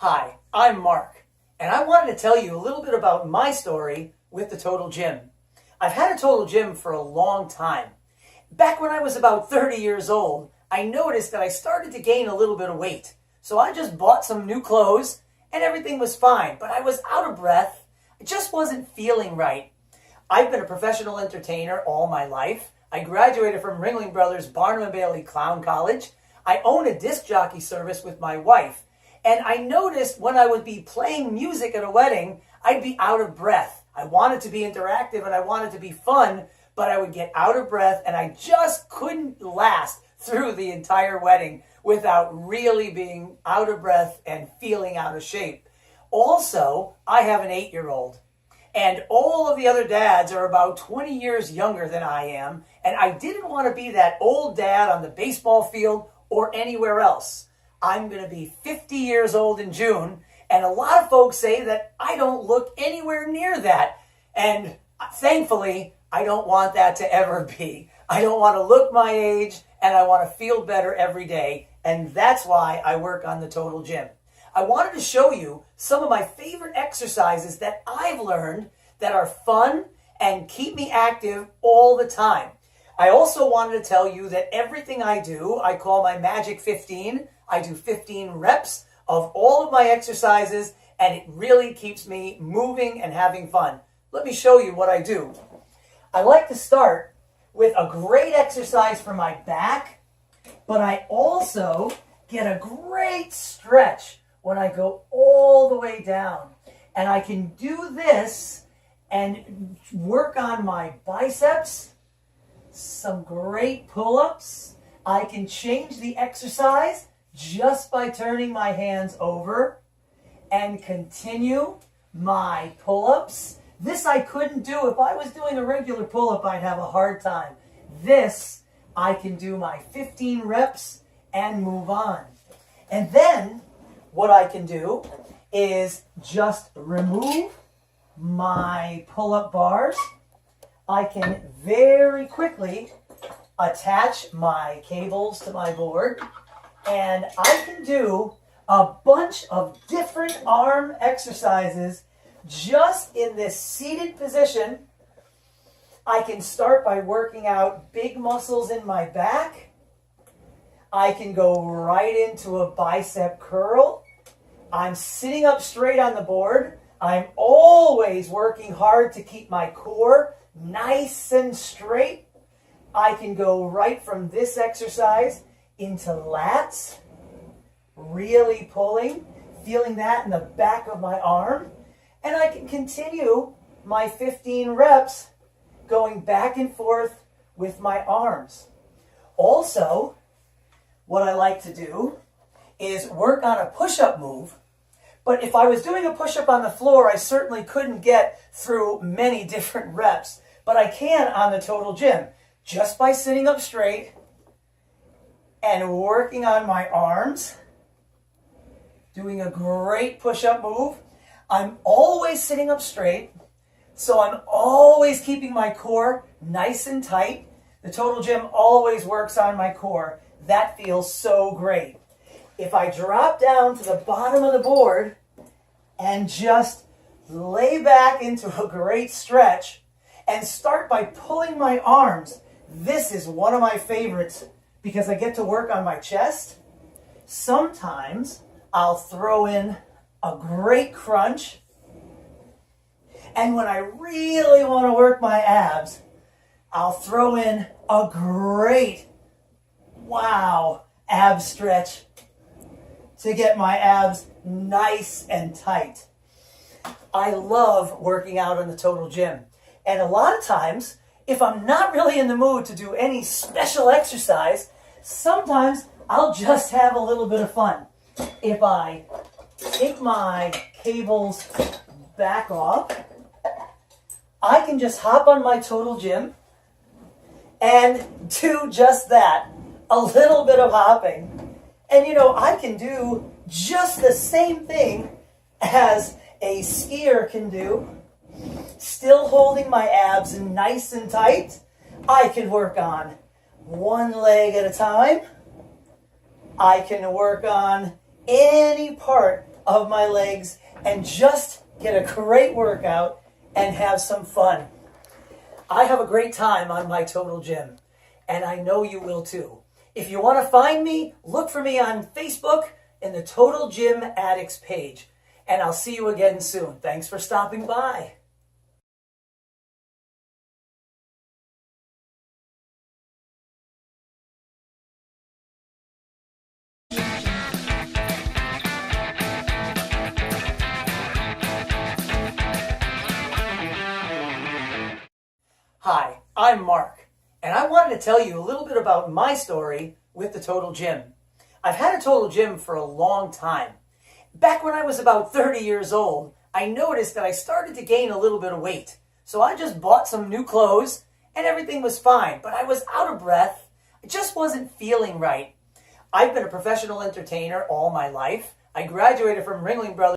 Hi, I'm Mark, and I wanted to tell you a little bit about my story with the Total Gym. I've had a Total Gym for a long time. Back when I was about 30 years old, I noticed that I started to gain a little bit of weight. So I just bought some new clothes and everything was fine, but I was out of breath. I just wasn't feeling right. I've been a professional entertainer all my life. I graduated from Ringling Brothers Barnum and Bailey Clown College. I own a disc jockey service with my wife. And I noticed when I would be playing music at a wedding, I'd be out of breath. I wanted to be interactive and I wanted to be fun, but I would get out of breath and I just couldn't last through the entire wedding without really being out of breath and feeling out of shape. Also, I have an 8-year-old. And all of the other dads are about 20 years younger than I am, and I didn't want to be that old dad on the baseball field or anywhere else. I'm going to be 50 years old in June, and a lot of folks say that I don't look anywhere near that. And thankfully, I don't want that to ever be. I don't want to look my age, and I want to feel better every day, and that's why I work on the Total Gym. I wanted to show you some of my favorite exercises that I've learned that are fun and keep me active all the time. I also wanted to tell you that everything I do, I call my Magic 15. I do 15 reps of all of my exercises, and it really keeps me moving and having fun. Let me show you what I do. I like to start with a great exercise for my back, but I also get a great stretch when I go all the way down. And I can do this and work on my biceps, some great pull-ups. I can change the exercise just by turning my hands over and continue my pull-ups. This I couldn't do. If I was doing a regular pull-up, I'd have a hard time. This, I can do my 15 reps and move on. And then what I can do is just remove my pull-up bars. I can very quickly attach my cables to my board, and I can do a bunch of different arm exercises just in this seated position. I can start by working out big muscles in my back. I can go right into a bicep curl. I'm sitting up straight on the board. I'm always working hard to keep my core nice and straight. I can go right from this exercise into lats, really pulling, feeling that in the back of my arm. And I can continue my 15 reps going back and forth with my arms. Also, what I like to do is work on a push-up move. But if I was doing a push-up on the floor, I certainly couldn't get through many different reps. But I can on the Total Gym, just by sitting up straight and working on my arms, doing a great push-up move. I'm always sitting up straight, so I'm always keeping my core nice and tight. The Total Gym always works on my core. That feels so great. If I drop down to the bottom of the board and just lay back into a great stretch and start by pulling my arms, this is one of my favorites because I get to work on my chest. Sometimes I'll throw in a great crunch. And when I really want to work my abs, I'll throw in a great ab stretch to get my abs nice and tight. I love working out on the Total Gym. And a lot of times, if I'm not really in the mood to do any special exercise, sometimes I'll just have a little bit of fun. If I take my cables back off, I can just hop on my Total Gym and do just that. A little bit of hopping. And I can do just the same thing as a skier can do. Still holding my abs nice and tight. I can work on one leg at a time. I can work on any part of my legs and just get a great workout and have some fun. I have a great time on my Total Gym, and I know you will too. If you want to find me, look for me on Facebook in the Total Gym Addicts page, and I'll see you again soon. Thanks for stopping by. Hi, I'm Mark, and I wanted to tell you a little bit about my story with the Total Gym. I've had a Total Gym for a long time. Back when I was about 30 years old, I noticed that I started to gain a little bit of weight. So I just bought some new clothes and everything was fine, but I was out of breath. I just wasn't feeling right. I've been a professional entertainer all my life. I graduated from Ringling Brothers